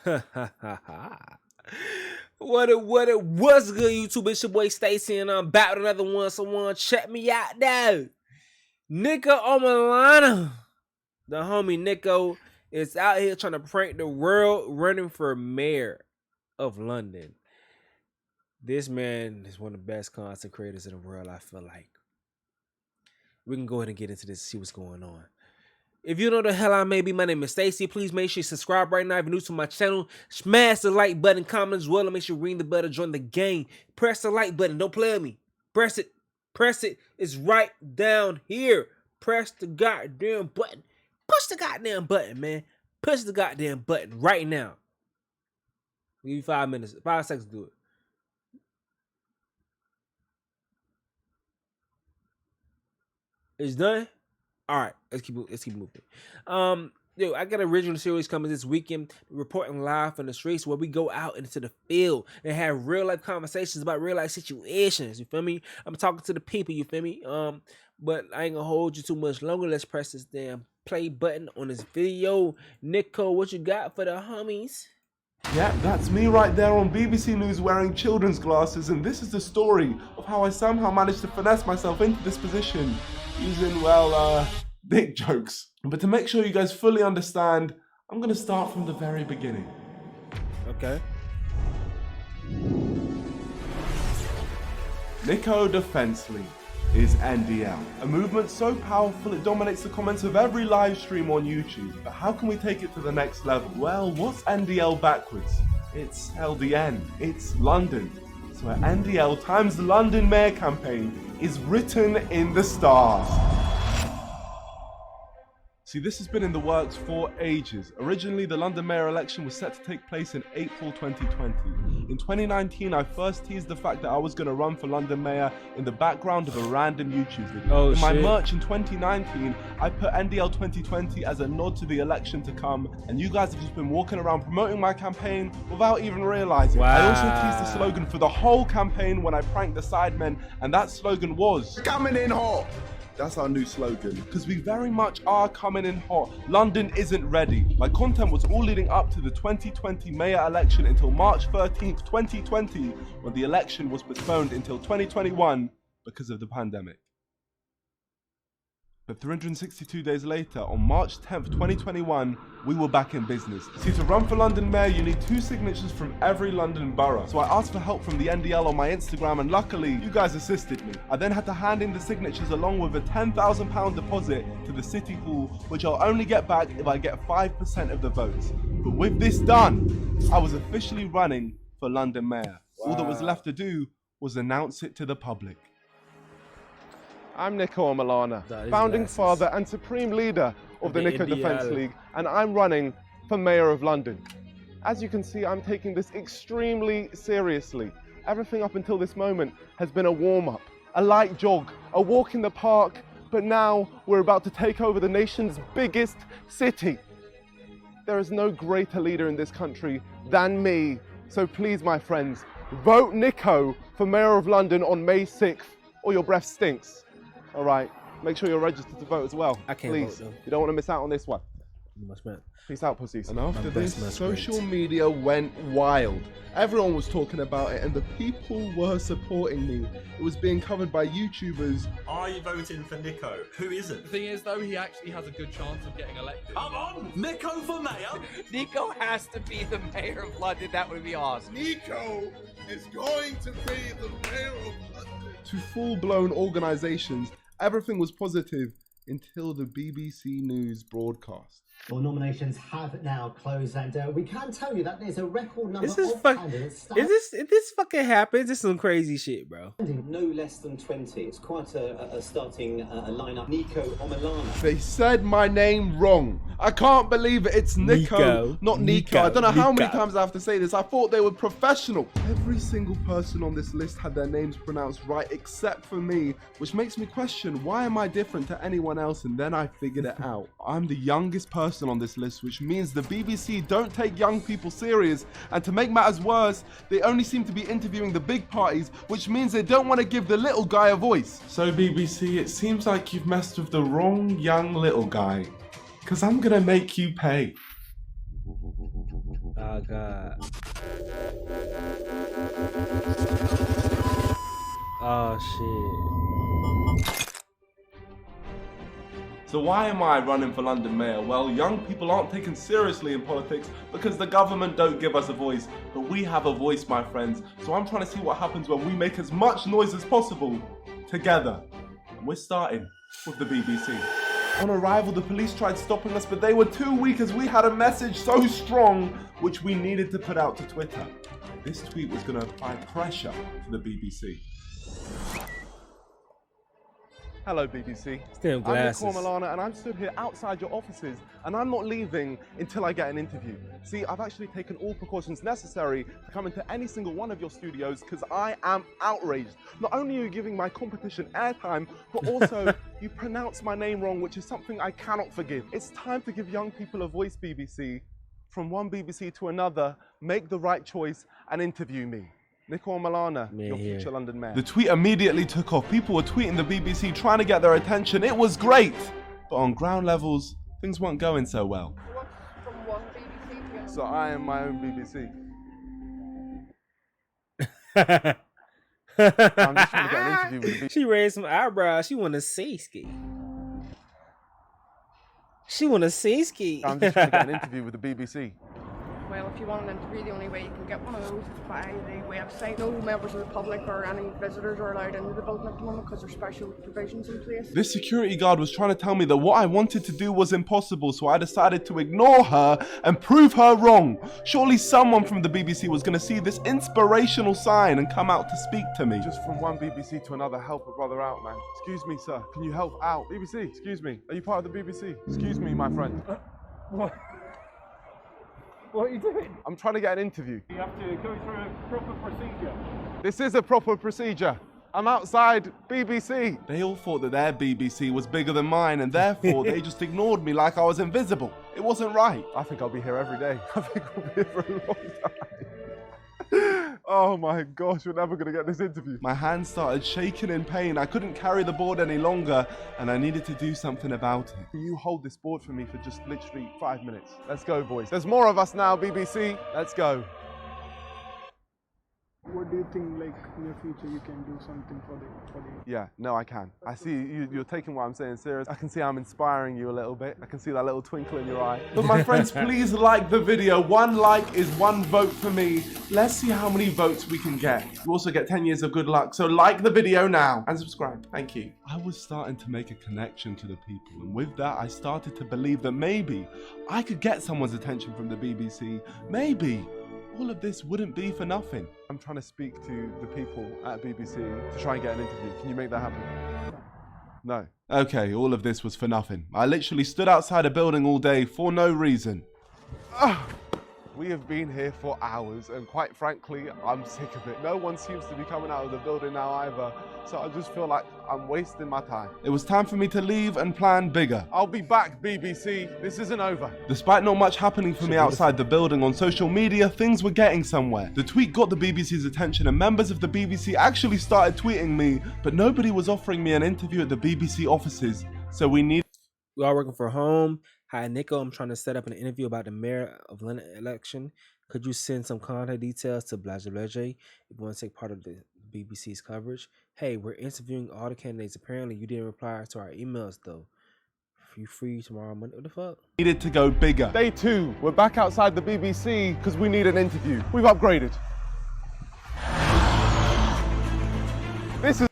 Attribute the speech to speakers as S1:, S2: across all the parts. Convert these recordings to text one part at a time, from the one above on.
S1: What's good, YouTube? It's your boy Stacy, and I'm back with another one. Someone check me out now. Niko Omilana, the homie Niko, is out here trying to prank the world, running for mayor of London. This man is one of the best content creators in the world, I feel like. We can go ahead and get into this, see what's going on. If you know the hell I may be, my name is Stacy. Please make sure you subscribe right now if you're new to my channel. Smash the like button, comment as well, and make sure you ring the bell to join the gang. Press the like button. Don't play with me. Press it. Press it. It's right down here. Press the goddamn button. Push the goddamn button, man. Push the goddamn button right now. Give you 5 minutes, 5 seconds to do it. It's done. All right, let's keep moving. Yo, I got an original series coming this weekend, reporting live from the streets where we go out into the field and have real life conversations about real life situations. You feel me? I'm talking to the people. You feel me? But I ain't gonna hold you too much longer. Let's press this damn play button on this video. Niko, what you got for the homies?
S2: Yeah, that's me right there on BBC News wearing children's glasses, and this is the story of how I somehow managed to finesse myself into this position using, well, dick jokes. But to make sure you guys fully understand, I'm going to start from the very beginning.
S1: Okay.
S2: Niko Defence League is NDL, a movement so powerful it dominates the comments of every live stream on YouTube. But how can we take it to the next level? Well, what's NDL backwards? It's LDN, it's London. So NDL times the London Mayor campaign is written in the stars. See, this has been in the works for ages. Originally, the London Mayor election was set to take place in April 2020. In 2019, I first teased the fact that I was going to run for London Mayor in the background of a random YouTube video. In my merch in 2019, I put NDL 2020 as a nod to the election to come, and you guys have just been walking around promoting my campaign without even realizing.
S1: Wow.
S2: I also teased the slogan for the whole campaign when I pranked the sidemen, and that slogan was "Coming in hot." That's our new slogan, because we very much are coming in hot. London isn't ready. My content was all leading up to the 2020 mayor election until March 13th, 2020, when the election was postponed until 2021 because of the pandemic. But 362 days later, on March 10th, 2021, we were back in business. See, to run for London Mayor, you need 2 signatures from every London borough. So I asked for help from the NDL on my Instagram, and luckily, you guys assisted me. I then had to hand in the signatures along with a £10,000 deposit to the City Hall, which I'll only get back if I get 5% of the votes. But with this done, I was officially running for London Mayor. Wow. All that was left to do was announce it to the public. I'm Niko Omilana, founding father and supreme leader of the Niko Defence League, and I'm running for Mayor of London. As you can see, I'm taking this extremely seriously. Everything up until this moment has been a warm-up, a light jog, a walk in the park, but now we're about to take over the nation's biggest city. There is no greater leader in this country than me, so please, my friends, vote Niko for Mayor of London on May 6th, or your breath stinks. All right, make sure you're registered to vote as well.
S1: I can't
S2: Please,
S1: vote, though.
S2: You don't want to miss out on this one. Peace out, pussies. And after this, social media went wild. Everyone was talking about it, and the people were supporting me. It was being covered by YouTubers.
S3: Are you voting for Niko? Who isn't?
S4: The thing is, though, he actually has a good chance of getting elected.
S3: Come on! Niko for mayor?
S5: Niko has to be the mayor of London. That would be awesome.
S6: Niko is going to be the mayor of London.
S2: To full-blown organisations, everything was positive until the BBC News broadcast.
S7: Well, nominations have now closed, and we can tell you that there's a record number
S1: If
S7: candidates.
S1: this fucking happens, this is some crazy shit, bro.
S7: No less than 20. It's quite a starting lineup. Niko Omilana.
S2: They said my name wrong. I can't believe it. It's Niko, not Niko. I don't know how many times I have to say this. I thought they were professional. Every single person on this list had their names pronounced right except for me, which makes me question, why am I different to anyone else? And then I figured it out. I'm the youngest person on this list, which means the BBC don't take young people serious, and to make matters worse, they only seem to be interviewing the big parties, which means they don't want to give the little guy a voice. So BBC, it seems like you've messed with the wrong young little guy, because I'm gonna make you pay.
S1: my God. Oh shit.
S2: So why am I running for London Mayor? Well, young people aren't taken seriously in politics because the government don't give us a voice, but we have a voice, my friends. So I'm trying to see what happens when we make as much noise as possible together. And we're starting with the BBC. On arrival, the police tried stopping us, but they were too weak as we had a message so strong which we needed to put out to Twitter. This tweet was going to apply pressure to the BBC. Hello BBC,
S1: Damn
S2: I'm
S1: glasses.
S2: Niko Omilana and I'm stood here outside your offices and I'm not leaving until I get an interview. See, I've actually taken all precautions necessary to come into any single one of your studios because I am outraged. Not only are you giving my competition airtime, but also you pronounce my name wrong, which is something I cannot forgive. It's time to give young people a voice, BBC. From one BBC to another, make the right choice and interview me. Niko Omilana, your future London Mayor. The tweet immediately took off. People were tweeting the BBC, trying to get their attention. It was great. But on ground levels, things weren't going so well.
S8: From one BBC?
S2: So I am my own BBC. I'm just trying to get an interview with the BBC.
S1: She raised some eyebrows. She want to see ski. She want to see ski.
S2: I'm just trying to get an interview with the BBC.
S8: Well, if you want an interview, the only way you can get one of those is by the website. No members of the public or any visitors are allowed into the building at the moment because there's special provisions in place.
S2: This security guard was trying to tell me that what I wanted to do was impossible, so I decided to ignore her and prove her wrong. Surely someone from the BBC was going to see this inspirational sign and come out to speak to me. Just from one BBC to another, help a brother out, man. Excuse me, sir. Can you help out? BBC, excuse me. Are you part of the BBC? Excuse me, my friend.
S9: What? What are you doing?
S2: I'm trying to get an interview.
S9: You have to go through a proper procedure.
S2: This is a proper procedure. I'm outside BBC. They all thought that their BBC was bigger than mine and therefore they just ignored me like I was invisible. It wasn't right. I think I'll be here every day. I think I'll be here for a long time. Oh my gosh, we're never gonna get this interview. My hands started shaking in pain. I couldn't carry the board any longer and I needed to do something about it. Can you hold this board for me for just literally 5 minutes? Let's go, boys. There's more of us now, BBC. Let's go.
S9: What do you think, like, in the future you can do something for the...
S2: Yeah, no, I can. I see you're taking what I'm saying serious. I can see I'm inspiring you a little bit. I can see that little twinkle in your eye. But my friends, please like the video. 1 like is 1 vote for me. Let's see how many votes we can get. You also get 10 years of good luck. So like the video now and subscribe. Thank you. I was starting to make a connection to the people. And with that, I started to believe that maybe I could get someone's attention from the BBC. Maybe all of this wouldn't be for nothing. I'm trying to speak to the people at BBC to try and get an interview. Can you make that happen? No. Okay, all of this was for nothing. I literally stood outside a building all day for no reason. We have been here for hours and quite frankly, I'm sick of it. No one seems to be coming out of the building now either, so I just feel like I'm wasting my time. It was time for me to leave and plan bigger. I'll be back, BBC. This isn't over. Despite not much happening for me outside the building, on social media, things were getting somewhere. The tweet got the BBC's attention and members of the BBC actually started tweeting me, but nobody was offering me an interview at the BBC offices, so we
S1: are working from home. Hi, Niko. I'm trying to set up an interview about the mayor of London election. Could you send some contact details to Blase if you want to take part of the BBC's coverage? Hey, we're interviewing all the candidates. Apparently, you didn't reply to our emails, though. Are you free tomorrow Monday? What the fuck?
S2: Needed to go bigger. Day 2, we're back outside the BBC because we need an interview. We've upgraded. This is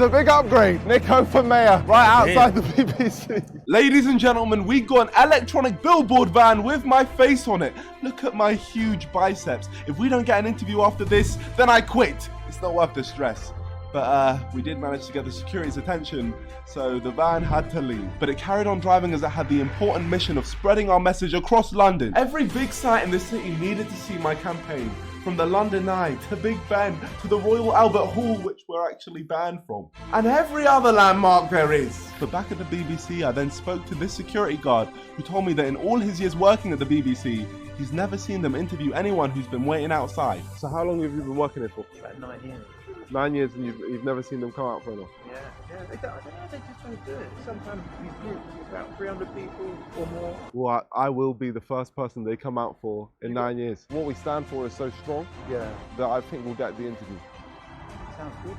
S2: a big upgrade. Niko for mayor, right outside the BBC. Ladies and gentlemen, we got an electronic billboard van with my face on it. Look at my huge biceps. If we don't get an interview after this, then I quit. It's not worth the stress. But we did manage to get the security's attention, so the van had to leave. But it carried on driving as it had the important mission of spreading our message across London. Every big site in the city needed to see my campaign. From the London Eye, to Big Ben, to the Royal Albert Hall, which we're actually banned from. And every other landmark there is. But back at the BBC, I then spoke to this security guard, who told me that in all his years working at the BBC, he's never seen them interview anyone who's been waiting outside. So how long have you been working here for?
S10: About 9 years.
S2: 9 years and you've never seen them come out for enough?
S10: Yeah.
S9: Yeah, I don't know, they just don't do it. Sometimes these groups, it's about 300 people or more.
S2: Well, I will be the first person they come out for in 9 years. What we stand for is so strong
S9: Yeah,
S2: that I think we'll get the interview.
S9: sounds good.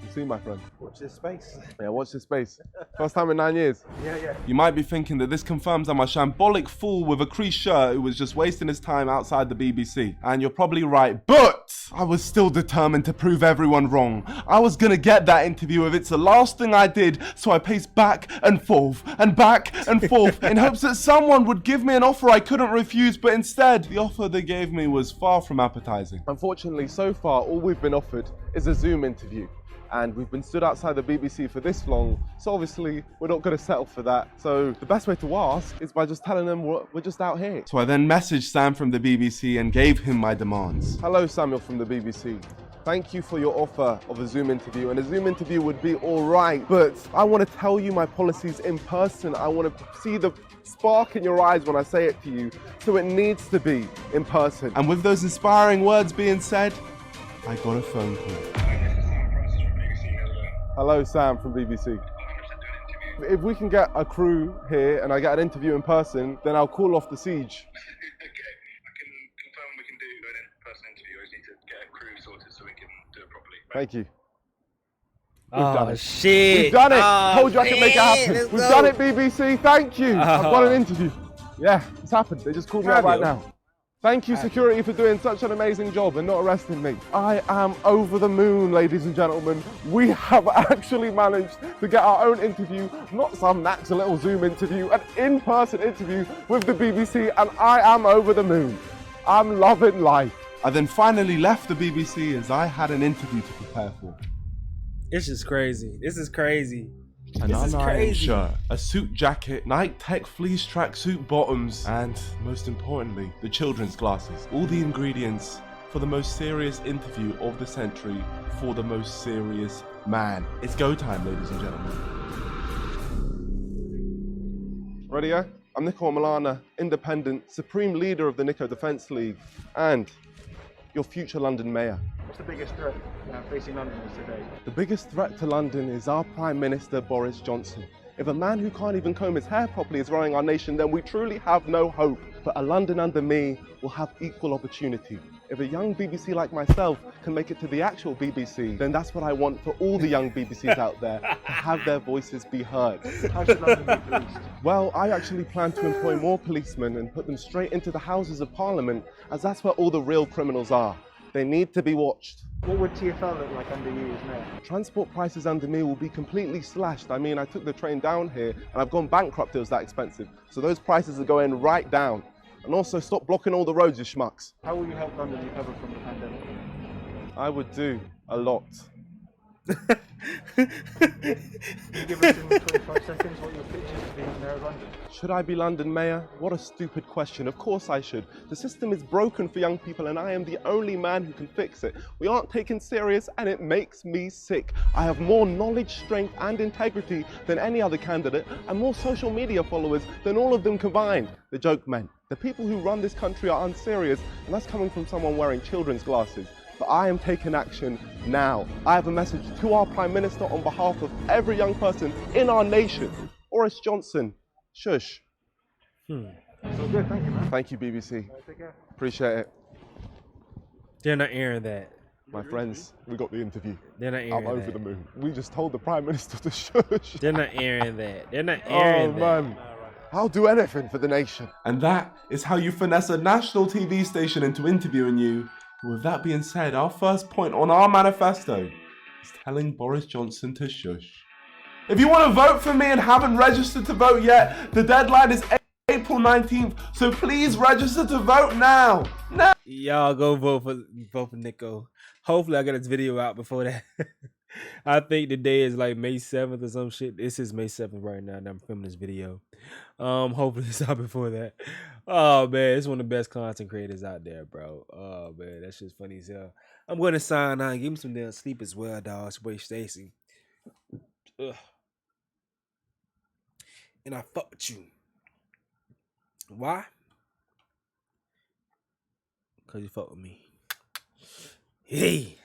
S2: You see, my friend?
S9: Watch this space.
S2: Yeah, watch this space. First time in 9 years.
S9: Yeah.
S2: You might be thinking that this confirms I'm a shambolic fool with a creased shirt who was just wasting his time outside the BBC. And you're probably right, but I was still determined to prove everyone wrong. I was gonna get that interview if it's the last thing I did, so I paced back and forth in hopes that someone would give me an offer I couldn't refuse, but instead, the offer they gave me was far from appetizing. Unfortunately, so far, all we've been offered is a Zoom interview. And we've been stood outside the BBC for this long, so obviously we're not going to settle for that. So the best way to ask is by just telling them we're just out here. So I then messaged Sam from the BBC and gave him my demands. Hello, Samuel from the BBC. Thank you for your offer of a Zoom interview, and a Zoom interview would be all right, but I want to tell you my policies in person. I want to see the spark in your eyes when I say it to you, so it needs to be in person. And with those inspiring words being said, I got a phone call. Hello, Sam from BBC. If we can get a crew here and I get an interview in person, then I'll call off the siege.
S10: Okay, I can confirm we can do an in-person interview. I just need to get a crew sorted so we can do it properly.
S2: Thank you.
S1: Oh, shit.
S2: We've done it.
S1: Oh,
S2: Told you I can make it happen.
S1: let's
S2: We've
S1: go.
S2: done it, BBC. Thank you. I've got an interview. Yeah, it's happened. They just called me out right now. Thank you, security, for doing such an amazing job and not arresting me. I am over the moon, ladies and gentlemen. We have actually managed to get our own interview, not some next little Zoom interview, an in-person interview with the BBC, and I am over the moon. I'm loving life. I then finally left the BBC as I had an interview to prepare for.
S1: It's just crazy. This is crazy.
S2: An
S1: This is
S2: unironed
S1: crazy.
S2: shirt, a suit jacket, Nike Tech fleece tracksuit bottoms, and most importantly, the children's glasses. All the ingredients for the most serious interview of the century for the most serious man. It's go time, ladies and gentlemen. Ready, yeah? I'm Niko Omilana, independent, supreme leader of the Niko Defence League, and your future London mayor.
S9: What's the biggest threat facing Londoners today?
S2: The biggest threat to London is our Prime Minister, Boris Johnson. If a man who can't even comb his hair properly is running our nation, then we truly have no hope. But a London under me will have equal opportunity. If a young BBC like myself can make it to the actual BBC, then that's what I want for all the young BBCs out there, to have their voices be heard.
S9: How should London be policed?
S2: Well, I actually plan to employ more policemen and put them straight into the Houses of Parliament, as that's where all the real criminals are. They need to be watched.
S9: What would TfL look like under you as mayor?
S2: Transport prices under me will be completely slashed. I mean, I took the train down here and I've gone bankrupt, it was that expensive. So those prices are going right down. And also stop blocking all the roads, you schmucks.
S9: How will you help London recover from the pandemic?
S2: I would do a lot.
S9: Can you give us in 25 seconds what your pitch is to being mayor of London?
S2: Should I be London mayor? What a stupid question. Of course I should. The system is broken for young people and I am the only man who can fix it. We aren't taken serious and it makes me sick. I have more knowledge, strength and integrity than any other candidate and more social media followers than all of them combined. The joke men. The people who run this country are unserious, and that's coming from someone wearing children's glasses. But I am taking action now. I have a message to our Prime Minister on behalf of every young person in our nation. Boris Johnson, shush.
S9: So good, thank you, man.
S2: Thank you, BBC.
S9: Take care.
S2: Appreciate it.
S1: They're not airing that.
S2: My friends, we got the interview.
S1: They're not airing
S2: I'm over
S1: that.
S2: the moon. We just told the Prime Minister to shush.
S1: They're not airing that. They're not airing that.
S2: Man. I'll do anything for the nation. And that is how you finesse a national TV station into interviewing you. With that being said, our first point on our manifesto is telling Boris Johnson to shush. If you want to vote for me and haven't registered to vote yet, the deadline is April 19th, so please register to vote now. Now.
S1: Y'all go vote for Niko. Hopefully I get this video out before that. I think the day is like May 7th or some shit. This is May 7th right now and I'm filming this video. Hopefully it's out before that. Oh man, it's one of the best content creators out there, bro. Oh man, that shit's funny as hell. I'm gonna sign on, give me some damn sleep as well, dog. It's YeaImStacie. Ugh. And I fuck with you. Why? Cause you fuck with me. Hey.